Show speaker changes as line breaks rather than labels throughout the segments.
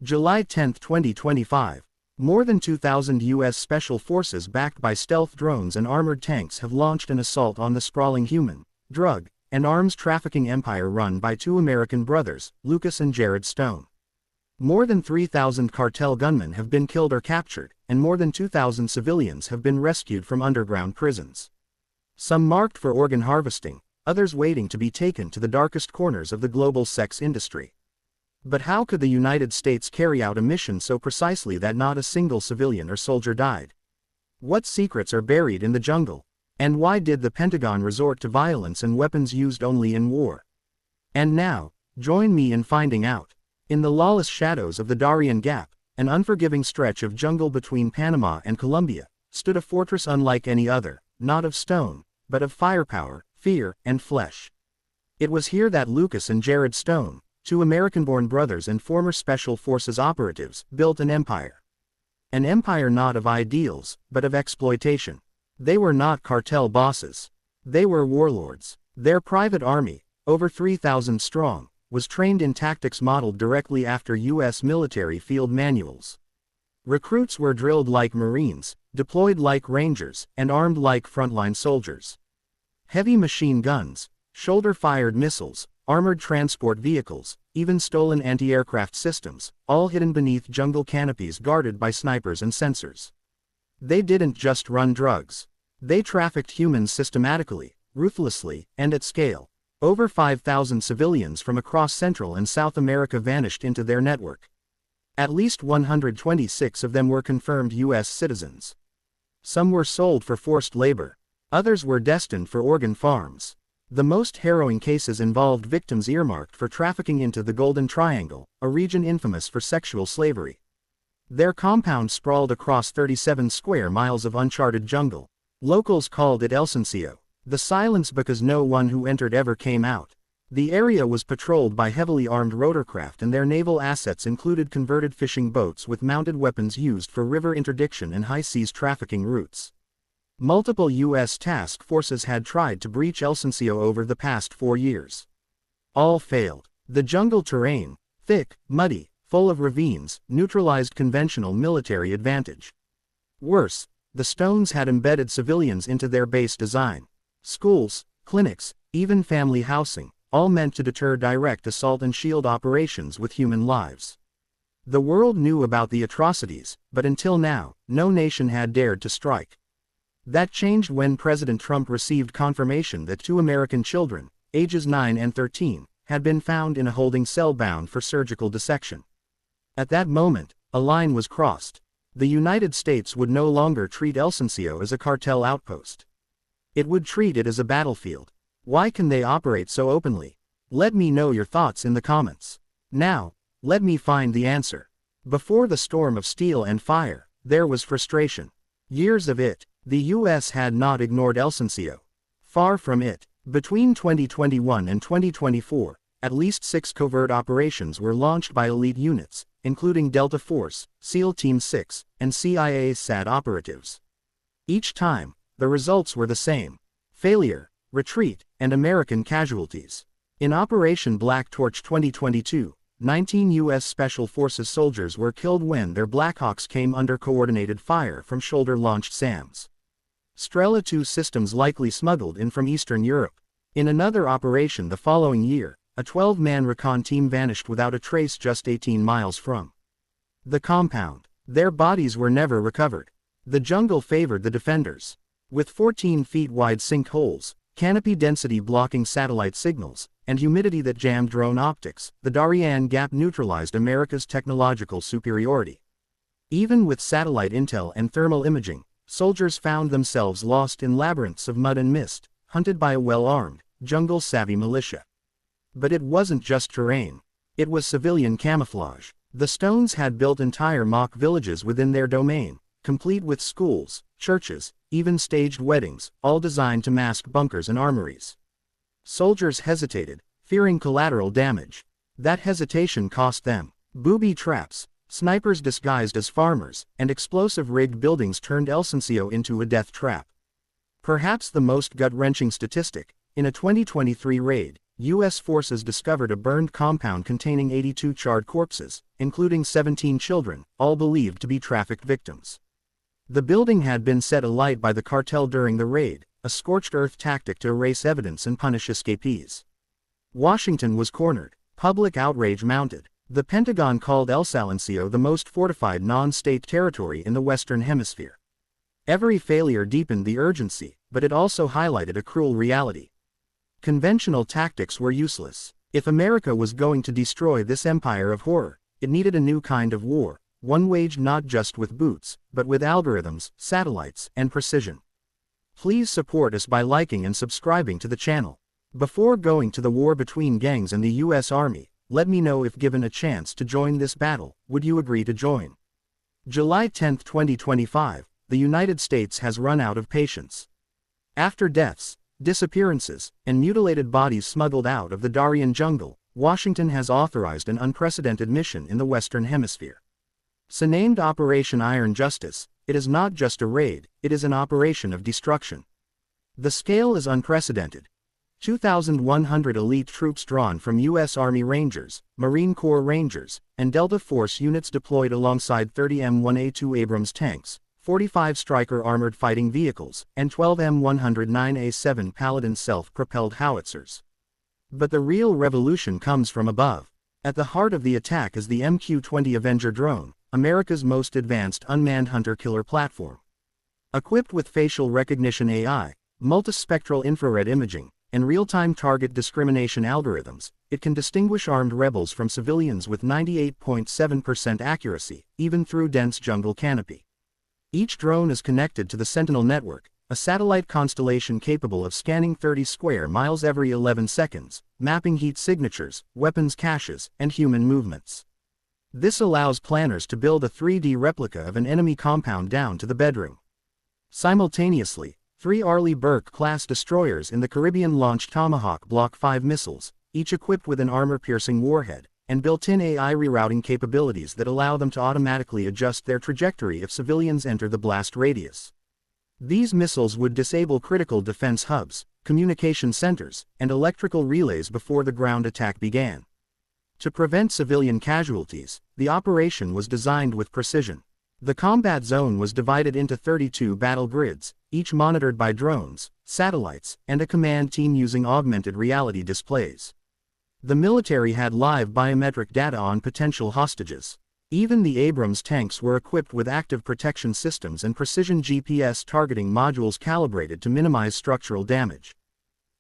July 10, 2025. More than 2,000 U.S. Special Forces backed by stealth drones and armored tanks have launched an assault on the sprawling human, drug, and arms trafficking empire run by two American brothers, Lucas and Jared Stone. More than 3,000 cartel gunmen have been killed or captured, and more than 2,000 civilians have been rescued from underground prisons. Some marked for organ harvesting, others waiting to be taken to the darkest corners of the global sex industry. But how could the United States carry out a mission so precisely that not a single civilian or soldier died? What secrets are buried in the jungle? And why did the Pentagon resort to violence and weapons used only in war? And now, join me in finding out. In the lawless shadows of the Darien Gap, an unforgiving stretch of jungle between Panama and Colombia, stood a fortress unlike any other, not of stone, but of firepower, fear, and flesh. It was here that Lucas and Jared Stone, two American-born brothers and former Special Forces operatives, built an empire. An empire not of ideals, but of exploitation. They were not cartel bosses. They were warlords. Their private army, over 3,000 strong, was trained in tactics modeled directly after U.S. military field manuals. Recruits were drilled like Marines, deployed like Rangers, and armed like frontline soldiers. Heavy machine guns, shoulder-fired missiles, armored transport vehicles, even stolen anti-aircraft systems, all hidden beneath jungle canopies guarded by snipers and sensors. They didn't just run drugs. They trafficked humans systematically, ruthlessly, and at scale. Over 5,000 civilians from across Central and South America vanished into their network. At least 126 of them were confirmed U.S. citizens. Some were sold for forced labor. Others were destined for organ farms. The most harrowing cases involved victims earmarked for trafficking into the Golden Triangle, a region infamous for sexual slavery. Their compound sprawled across 37 square miles of uncharted jungle. Locals called it Elsencio, the silence because no one who entered ever came out. The area was patrolled by heavily armed rotorcraft, and their naval assets included converted fishing boats with mounted weapons used for river interdiction and high-seas trafficking routes. Multiple U.S. task forces had tried to breach Elsencio over the past 4 years. All failed. The jungle terrain, thick, muddy, full of ravines, neutralized conventional military advantage. Worse, the Stones had embedded civilians into their base design. Schools, clinics, even family housing, all meant to deter direct assault and shield operations with human lives. The world knew about the atrocities, but until now, no nation had dared to strike. That changed when President Trump received confirmation that 2 American children, ages 9 and 13, had been found in a holding cell bound for surgical dissection. At that moment, a line was crossed. The United States would no longer treat Elsencio as a cartel outpost. It would treat it as a battlefield. Why can they operate so openly? Let me know your thoughts in the comments. Now, let me find the answer. Before the storm of steel and fire, there was frustration. Years of it. The U.S. had not ignored Elsencio. Far from it. Between 2021 and 2024, at least 6 covert operations were launched by elite units, including Delta Force, SEAL Team 6, and CIA SAT operatives. Each time, the results were the same: failure, retreat, and American casualties. In Operation Black Torch 2022, 19 U.S. Special Forces soldiers were killed when their Blackhawks came under coordinated fire from shoulder-launched SAMs. Strela 2 systems likely smuggled in from Eastern Europe. In another operation the following year, a 12-man recon team vanished without a trace just 18 miles from the compound. Their bodies were never recovered. The jungle favored the defenders. With 14 feet wide sinkholes, canopy density blocking satellite signals, and humidity that jammed drone optics, the Darien Gap neutralized America's technological superiority. Even with satellite intel and thermal imaging, soldiers found themselves lost in labyrinths of mud and mist, hunted by a well-armed, jungle-savvy militia. But it wasn't just terrain. It was civilian camouflage. The Stones had built entire mock villages within their domain, complete with schools, churches, even staged weddings, all designed to mask bunkers and armories. Soldiers hesitated, fearing collateral damage. That hesitation cost them booby traps, snipers disguised as farmers, and explosive rigged buildings turned Elsencio into a death trap. Perhaps the most gut-wrenching statistic: in a 2023 raid, U.S. forces discovered a burned compound containing 82 charred corpses, including 17 children, all believed to be trafficked victims. The building had been set alight by the cartel during the raid, a scorched earth tactic to erase evidence and punish escapees. Washington was cornered. Public outrage mounted. The Pentagon called Elsencio the most fortified non-state territory in the Western Hemisphere. Every failure deepened the urgency, but it also highlighted a cruel reality. Conventional tactics were useless. If America was going to destroy this empire of horror, it needed a new kind of war, one waged not just with boots, but with algorithms, satellites, and precision. Please support us by liking and subscribing to the channel. Before going to the war between gangs and the U.S. Army, let me know if given a chance to join this battle, would you agree to join? July 10, 2025, the United States has run out of patience. After deaths, disappearances, and mutilated bodies smuggled out of the Darien jungle, Washington has authorized an unprecedented mission in the Western Hemisphere. Named Operation Iron Justice, it is not just a raid, it is an operation of destruction. The scale is unprecedented. 2,100 elite troops drawn from U.S. Army Rangers, Marine Corps Rangers, and Delta Force units deployed alongside 30 M1A2 Abrams tanks, 45 Stryker armored fighting vehicles, and 12 M109A7 Paladin self-propelled howitzers. But the real revolution comes from above. At the heart of the attack is the MQ-20 Avenger drone, America's most advanced unmanned hunter-killer platform. Equipped with facial recognition AI, multispectral infrared imaging, and real-time target discrimination algorithms, it can distinguish armed rebels from civilians with 98.7% accuracy, even through dense jungle canopy. Each drone is connected to the Sentinel network, a satellite constellation capable of scanning 30 square miles every 11 seconds, mapping heat signatures, weapons caches, and human movements. This allows planners to build a 3D replica of an enemy compound down to the bedroom. Simultaneously, 3 Arleigh Burke-class destroyers in the Caribbean launched Tomahawk Block 5 missiles, each equipped with an armor-piercing warhead, and built-in AI rerouting capabilities that allow them to automatically adjust their trajectory if civilians enter the blast radius. These missiles would disable critical defense hubs, communication centers, and electrical relays before the ground attack began. To prevent civilian casualties, the operation was designed with precision. The combat zone was divided into 32 battle grids, each monitored by drones, satellites, and a command team using augmented reality displays. The military had live biometric data on potential hostages. Even the Abrams tanks were equipped with active protection systems and precision GPS targeting modules calibrated to minimize structural damage.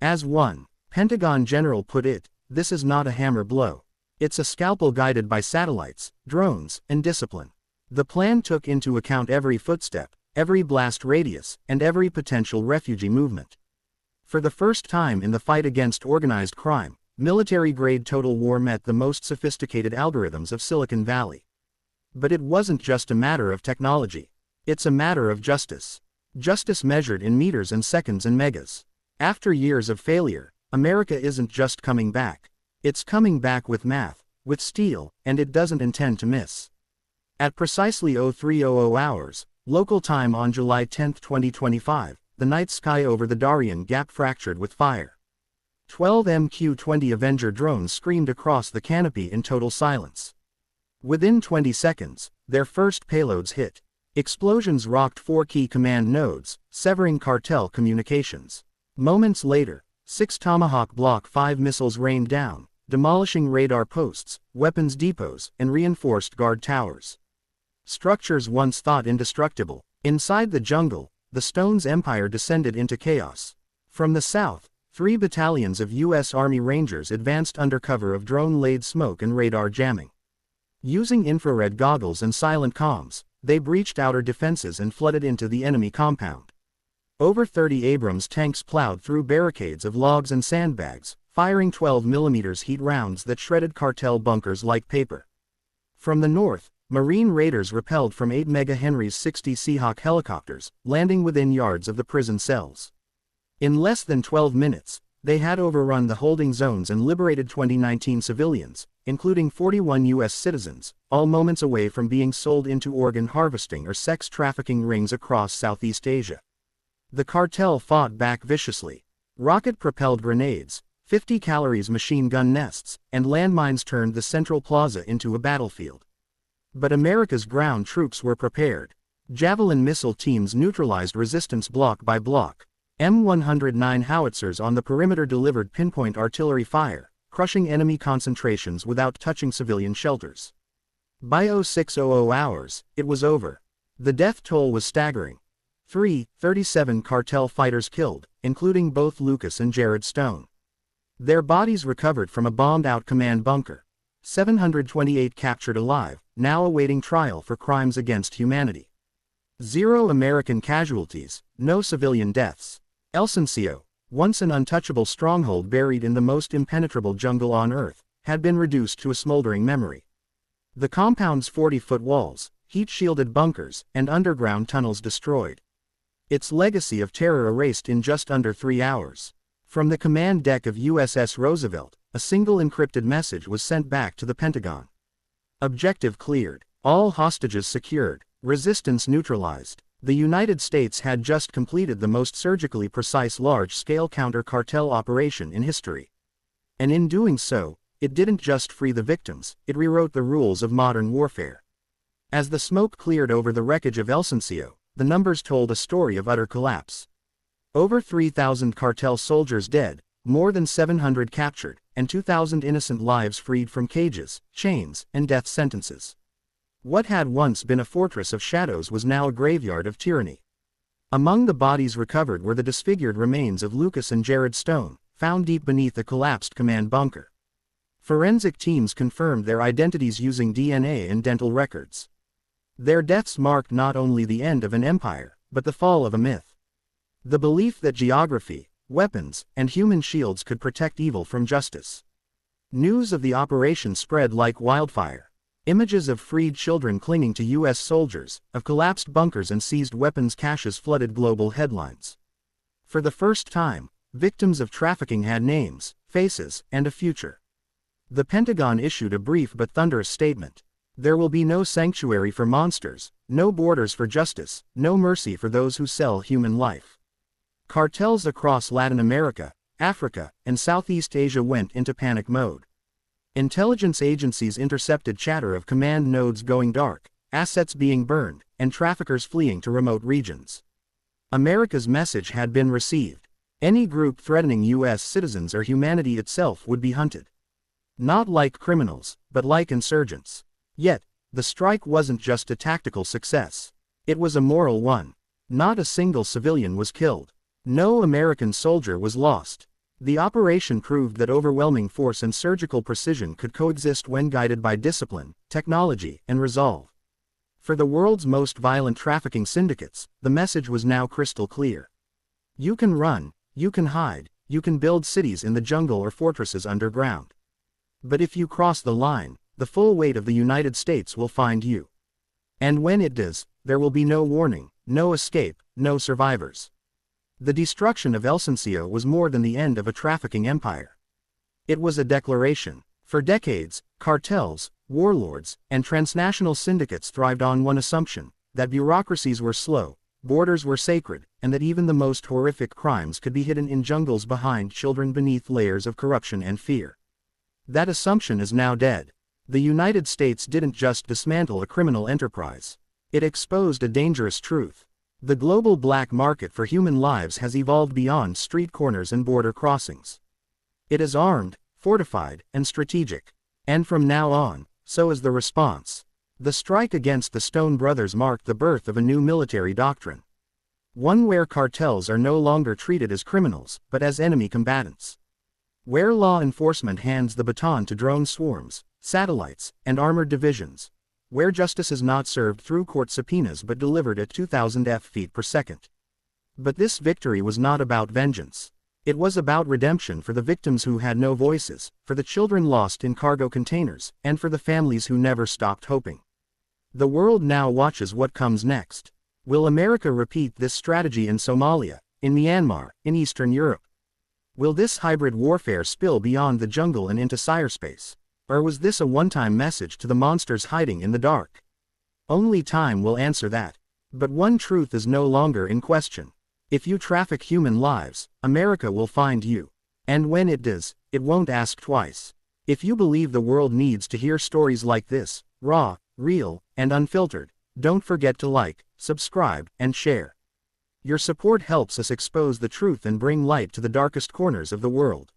As one Pentagon general put it, "This is not a hammer blow. It's a scalpel guided by satellites, drones, and discipline." The plan took into account every footstep, every blast radius, and every potential refugee movement. For the first time in the fight against organized crime, military-grade total war met the most sophisticated algorithms of Silicon Valley. But it wasn't just a matter of technology. It's a matter of justice. Justice measured in meters and seconds and megas. After years of failure, America isn't just coming back. It's coming back with math, with steel, and it doesn't intend to miss. At precisely 0300 hours, local time on July 10, 2025, the night sky over the Darien Gap fractured with fire. 12 MQ-20 Avenger drones screamed across the canopy in total silence. Within 20 seconds, their first payloads hit. Explosions rocked 4 key command nodes, severing cartel communications. Moments later, 6 Tomahawk Block 5 missiles rained down, demolishing radar posts, weapons depots, and reinforced guard towers. Structures once thought indestructible. Inside the jungle, the Stone's empire descended into chaos. From the south, 3 battalions of U.S. Army Rangers advanced under cover of drone-laid smoke and radar jamming. Using infrared goggles and silent comms, they breached outer defenses and flooded into the enemy compound. Over 30 Abrams tanks plowed through barricades of logs and sandbags, firing 12mm heat rounds that shredded cartel bunkers like paper. From the north, Marine raiders repelled from 8 Mega Henry's 60 Seahawk helicopters, landing within yards of the prison cells. In less than 12 minutes, they had overrun the holding zones and liberated 2019 civilians, including 41 U.S. citizens, all moments away from being sold into organ harvesting or sex trafficking rings across Southeast Asia. The cartel fought back viciously. Rocket-propelled grenades, 50 calories machine gun nests, and landmines turned the central plaza into a battlefield. But America's ground troops were prepared. Javelin missile teams neutralized resistance block by block. M109 howitzers on the perimeter delivered pinpoint artillery fire, crushing enemy concentrations without touching civilian shelters. By 0600 hours, it was over. The death toll was staggering. 37 cartel fighters killed, including both Lucas and Jared Stone. Their bodies recovered from a bombed-out command bunker. 728 captured alive, now awaiting trial for crimes against humanity. 0 American casualties, no civilian deaths. Elsencio, once an untouchable stronghold buried in the most impenetrable jungle on Earth, had been reduced to a smoldering memory. The compound's 40-foot walls, heat-shielded bunkers, and underground tunnels destroyed. Its legacy of terror erased in just under 3 hours. From the command deck of USS Roosevelt, a single encrypted message was sent back to the Pentagon. Objective cleared. All hostages secured. Resistance neutralized. The United States had just completed the most surgically precise large-scale counter-cartel operation in history. And in doing so, it didn't just free the victims, it rewrote the rules of modern warfare. As the smoke cleared over the wreckage of Elsencio, the numbers told a story of utter collapse. Over 3,000 cartel soldiers dead, more than 700 captured, and 2,000 innocent lives freed from cages, chains, and death sentences. What had once been a fortress of shadows was now a graveyard of tyranny. Among the bodies recovered were the disfigured remains of Lucas and Jared Stone, found deep beneath a collapsed command bunker. Forensic teams confirmed their identities using DNA and dental records. Their deaths marked not only the end of an empire, but the fall of a myth. The belief that geography, weapons, and human shields could protect evil from justice. News of the operation spread like wildfire. Images of freed children clinging to U.S. soldiers, of collapsed bunkers and seized weapons caches flooded global headlines. For the first time, victims of trafficking had names, faces, and a future. The Pentagon issued a brief but thunderous statement. There will be no sanctuary for monsters, no borders for justice, no mercy for those who sell human life. Cartels across Latin America, Africa, and Southeast Asia went into panic mode. Intelligence agencies intercepted chatter of command nodes going dark, assets being burned, and traffickers fleeing to remote regions. America's message had been received. Any group threatening U.S. citizens or humanity itself would be hunted. Not like criminals, but like insurgents. Yet, the strike wasn't just a tactical success. It was a moral one. Not a single civilian was killed. No American soldier was lost. The operation proved that overwhelming force and surgical precision could coexist when guided by discipline, technology, and resolve. For the world's most violent trafficking syndicates, the message was now crystal clear. You can run, you can hide, you can build cities in the jungle or fortresses underground. But if you cross the line, the full weight of the United States will find you. And when it does, there will be no warning, no escape, no survivors. The destruction of Elsencio was more than the end of a trafficking empire. It was a declaration. For decades, cartels, warlords, and transnational syndicates thrived on one assumption, that bureaucracies were slow, borders were sacred, and that even the most horrific crimes could be hidden in jungles behind children beneath layers of corruption and fear. That assumption is now dead. The United States didn't just dismantle a criminal enterprise. It exposed a dangerous truth. The global black market for human lives has evolved beyond street corners and border crossings. It is armed, fortified, and strategic. And from now on, so is the response. The strike against the Stone brothers marked the birth of a new military doctrine. One where cartels are no longer treated as criminals, but as enemy combatants. Where law enforcement hands the baton to drone swarms, satellites, and armored divisions. Where justice is not served through court subpoenas but delivered at 2,000 feet per second. But this victory was not about vengeance. It was about redemption for the victims who had no voices, for the children lost in cargo containers, and for the families who never stopped hoping. The world now watches what comes next. Will America repeat this strategy in Somalia, in Myanmar, in Eastern Europe? Will this hybrid warfare spill beyond the jungle and into cyberspace? Or was this a one-time message to the monsters hiding in the dark? Only time will answer that. But one truth is no longer in question. If you traffic human lives, America will find you. And when it does, It won't ask twice. If you believe the world needs to hear stories like this, raw, real, and unfiltered, don't forget to like, subscribe, and share. Your support helps us expose the truth and bring light to the darkest corners of the world.